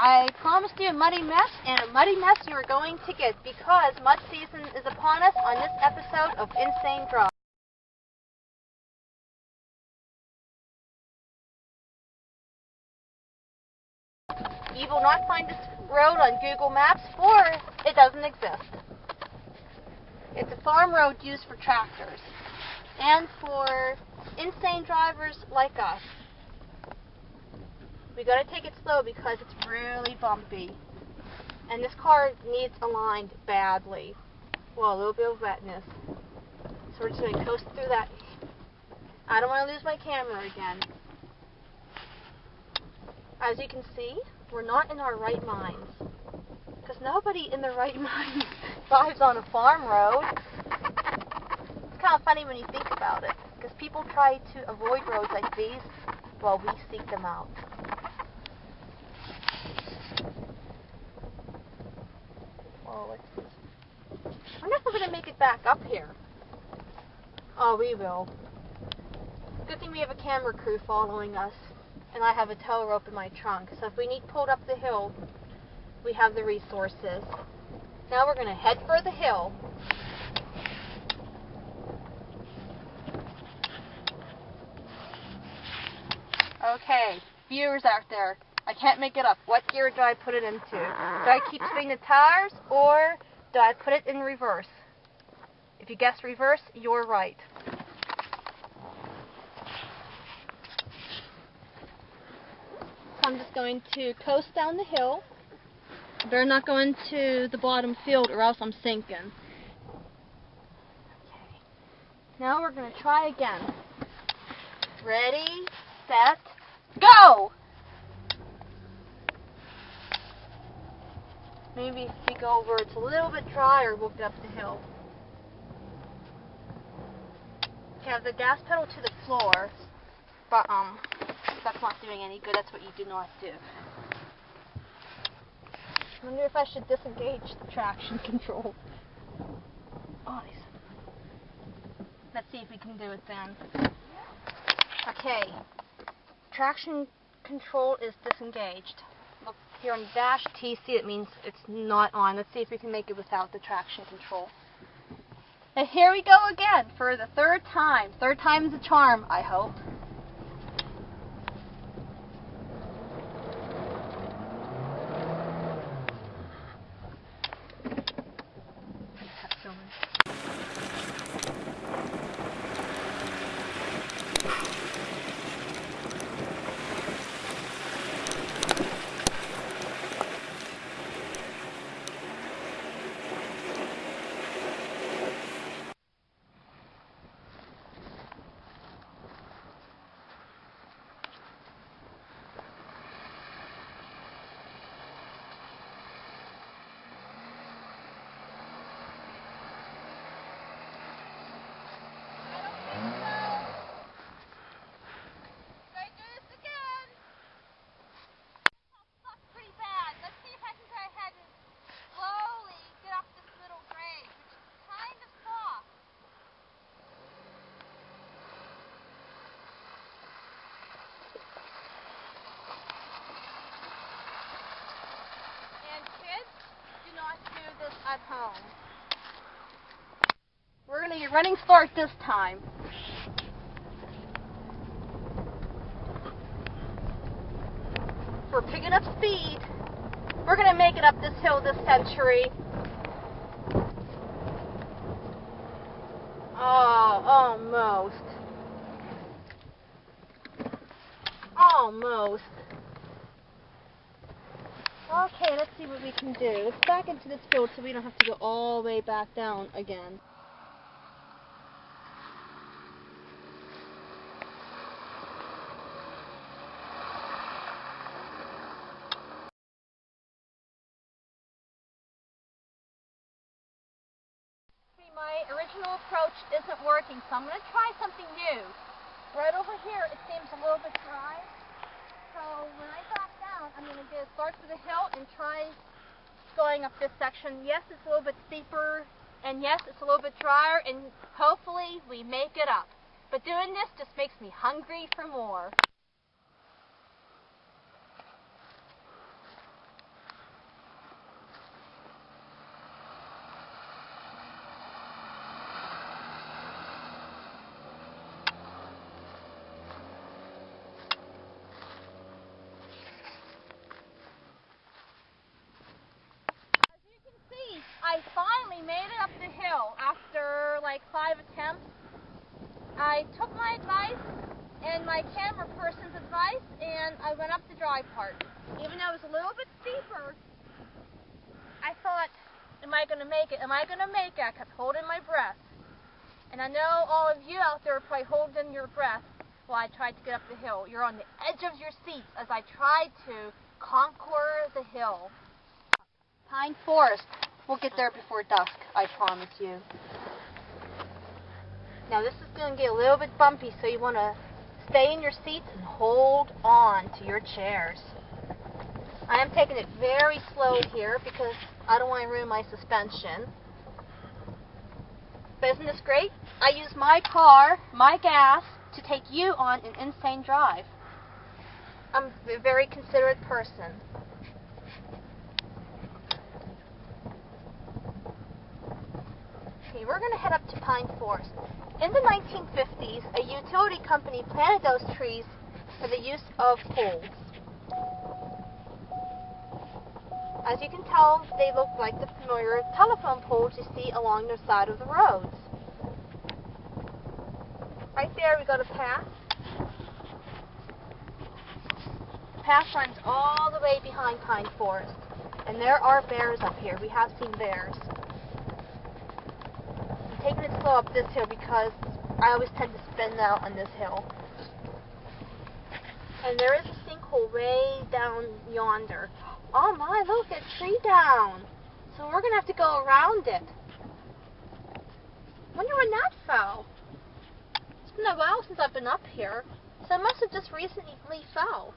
I promised you a muddy mess, and a muddy mess you are going to get because mud season is upon us on this episode of Insane Drive. You will not find this road on Google Maps, for it doesn't exist. It's a farm road used for tractors and for insane drivers like us. We gotta take it slow because it's really bumpy. And this car needs aligned badly. Well, a little bit of wetness. So we're just gonna coast through that. I don't want to lose my camera again. As you can see, we're not in our right minds. Because nobody in their right mind drives on a farm road. It's kind of funny when you think about it. Because people try to avoid roads like these while we seek them out. Oh, what's this? I wonder if we're going to make it back up here. Oh, we will. Good thing we have a camera crew following us. And I have a tow rope in my trunk. So if we need pulled up the hill, we have the resources. Now we're going to head for the hill. Okay, viewers out there, I can't make it up. What gear do I put it into? Do I keep spinning the tires, or do I put it in reverse? If you guess reverse, you're right. So I'm just going to coast down the hill. Better not go into the bottom field or else I'm sinking. Okay. Now we're going to try again. Ready, set, go! Maybe if we go where it's a little bit drier, we'll get up the hill. Okay, have the gas pedal to the floor, but that's not doing any good. That's what you do not do. I wonder if I should disengage the traction control. Oh, let's see if we can do it then. Okay, traction control is disengaged. Look here on the dash, TC, it means it's not on. Let's see if we can make it without the traction control. And here we go again for the third time. Third time's a charm, I hope. At home. We're going to get running start this time. We're picking up speed. We're going to make it up this hill this century. Oh, almost. Almost. Okay, let's see what we can do. Let's back into this field so we don't have to go all the way back down again. See, my original approach isn't working, so I'm going to try something new. Right over here, it seems a little bit dry. So when I back down, I'm going to start to the hill and try going up this section. Yes, it's a little bit steeper, and yes, it's a little bit drier, and hopefully we make it up. But doing this just makes me hungry for more. I took my advice and my camera person's advice, and I went up the dry part. Even though it was a little bit steeper, I thought, am I going to make it? Am I going to make it? I kept holding my breath. And I know all of you out there are probably holding your breath while I tried to get up the hill. You're on the edge of your seats as I tried to conquer the hill. Pine Forest. We'll get there before dusk, I promise you. Now this is going to get a little bit bumpy, so you want to stay in your seats and hold on to your chairs. I am taking it very slow here because I don't want to ruin my suspension. But isn't this great? I use my car, my gas, to take you on an insane drive. I'm a very considerate person. Okay, we're going to head up to Pine Forest. In the 1950s, a utility company planted those trees for the use of poles. As you can tell, they look like the familiar telephone poles you see along the side of the roads. Right there we got a path. The path runs all the way behind Pine Forest. And there are bears up here. We have seen bears. I'm taking it slow up this hill because I always tend to spin out on this hill. And there is a sinkhole way down yonder. Oh my, look, a tree down. So we're going to have to go around it. Wonder when that fell. It's been a while since I've been up here, so it must have just recently fell.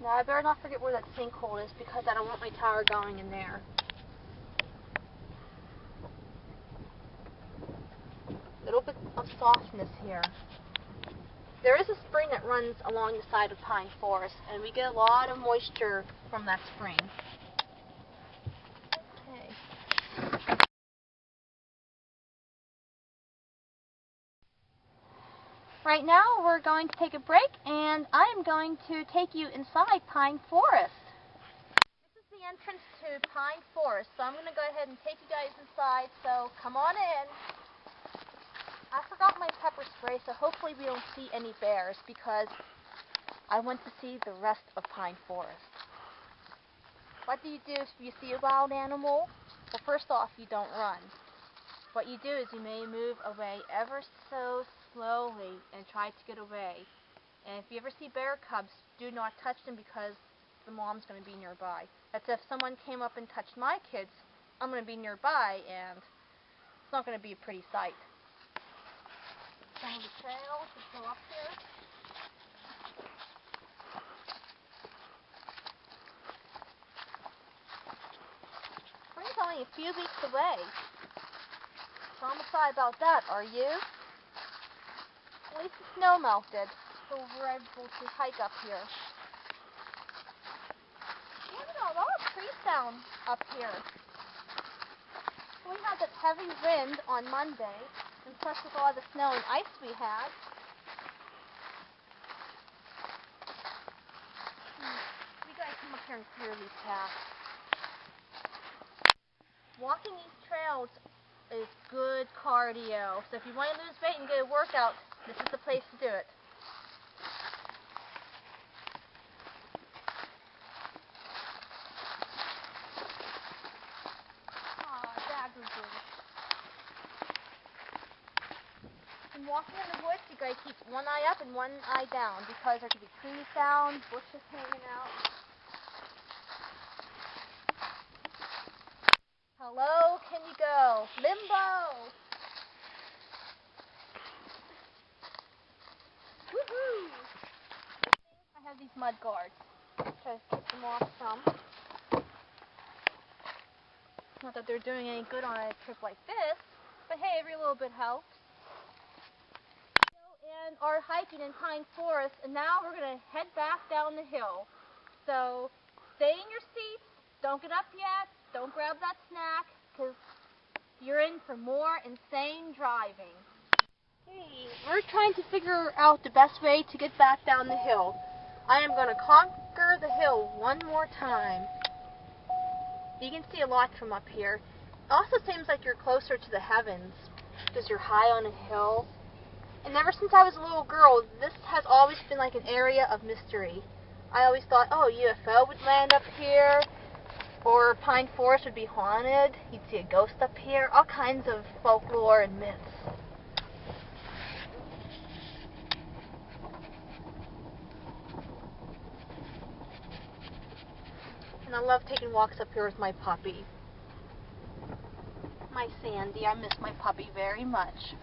Now I better not forget where that sinkhole is because I don't want my tower going in there. A little bit of softness here. There is a spring that runs along the side of Pine Forest, and we get a lot of moisture from that spring. Okay. Right now we're going to take a break, and I am going to take you inside Pine Forest. This is the entrance to Pine Forest, so I'm going to go ahead and take you guys inside, so come on in. I forgot my pepper spray, so hopefully we don't see any bears because I want to see the rest of Pine Forest. What do you do if you see a wild animal? Well, first off, you don't run. What you do is you may move away ever so slowly and try to get away. And if you ever see bear cubs, do not touch them because the mom's going to be nearby. That's if someone came up and touched my kids, I'm going to be nearby and it's not going to be a pretty sight. Some of the trails that go up here. Spring's only a few weeks away. So I'm excited about that, are you? At least the snow melted, so we're able to hike up here. We got a lot of trees down up here. We had that heavy wind on Monday. And plus with all the snow and ice we had. We gotta come up here and clear these paths. Walking these trails is good cardio. So if you want to lose weight and get a workout, this is the place to do it. Walking in the woods, you gotta keep one eye up and one eye down because there could be trees down, bushes hanging out. Hello, can you go? Limbo! Woohoo! I have these mud guards. Try to keep them off some. Not that they're doing any good on a trip like this, but hey, every little bit helps. And are hiking in Pine Forest, and now we're going to head back down the hill. So stay in your seats, don't get up yet, don't grab that snack, because you're in for more insane driving. Hey, we're trying to figure out the best way to get back down the hill. I am going to conquer the hill one more time. You can see a lot from up here. It also seems like you're closer to the heavens. because you're high on a hill. And ever since I was a little girl, this has always been like an area of mystery. I always thought, oh, a UFO would land up here, or Pine Forest would be haunted. You'd see a ghost up here. All kinds of folklore and myths. And I love taking walks up here with my puppy. My Sandy. I miss my puppy very much.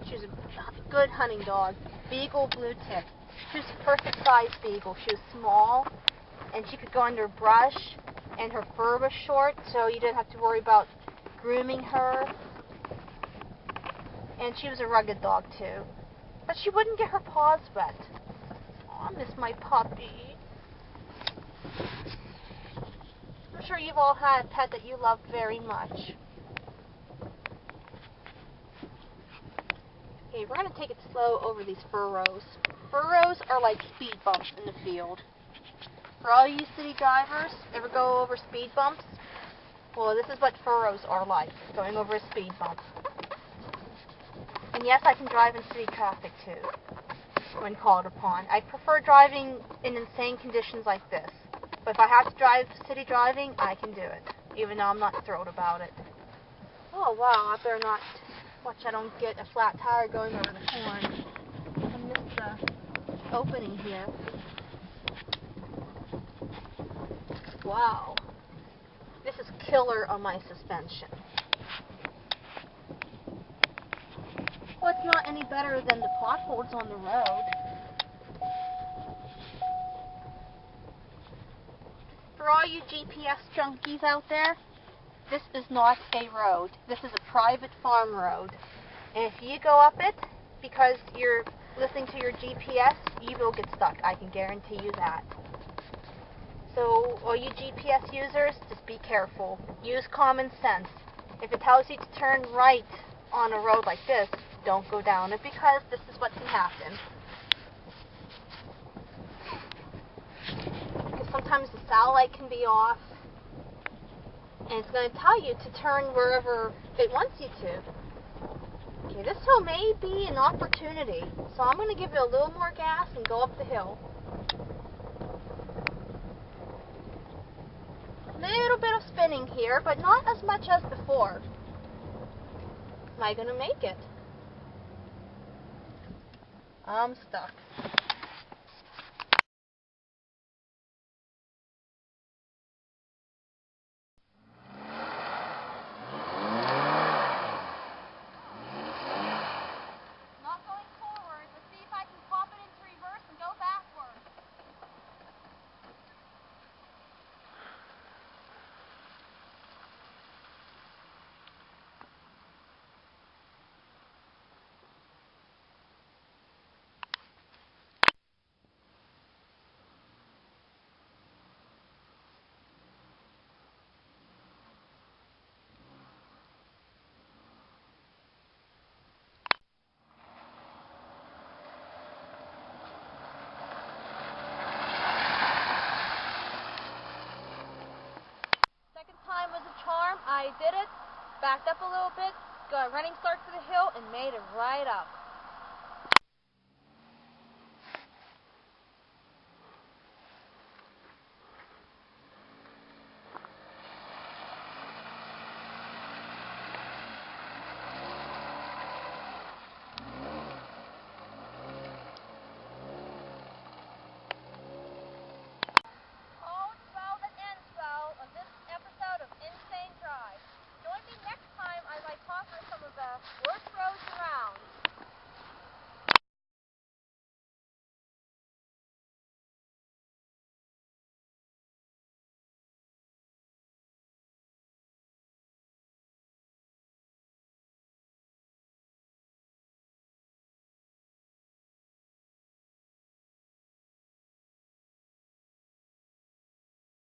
She was a good hunting dog. Beagle blue tick. She was a perfect size beagle. She was small, and she could go under brush, and her fur was short, so you didn't have to worry about grooming her. And she was a rugged dog too. But she wouldn't get her paws wet. Oh, I miss my puppy. I'm sure you've all had a pet that you loved very much. Okay, we're going to take it slow over these furrows. Furrows are like speed bumps in the field. For all you city drivers, ever go over speed bumps? Well, this is what furrows are like, going over a speed bump. And yes, I can drive in city traffic too, when called upon. I prefer driving in insane conditions like this. But if I have to drive city driving, I can do it, even though I'm not thrilled about it. Oh wow, I better not... Watch I don't get a flat tire going over the horn. I missed the opening here. Wow. This is killer on my suspension. Well, it's not any better than the potholes on the road. For all you GPS junkies out there, this is not a road. This is a private farm road. And if you go up it because you're listening to your GPS, you will get stuck. I can guarantee you that. So all you GPS users, just be careful. Use common sense. If it tells you to turn right on a road like this, don't go down it because this is what can happen. Because sometimes the satellite can be off. And it's going to tell you to turn wherever it wants you to. Okay, this hill may be an opportunity, so I'm going to give it a little more gas and go up the hill. Little bit of spinning here, but not as much as before. Am I going to make it? I'm stuck. I did it, backed up a little bit, got a running start for the hill, and made it right up.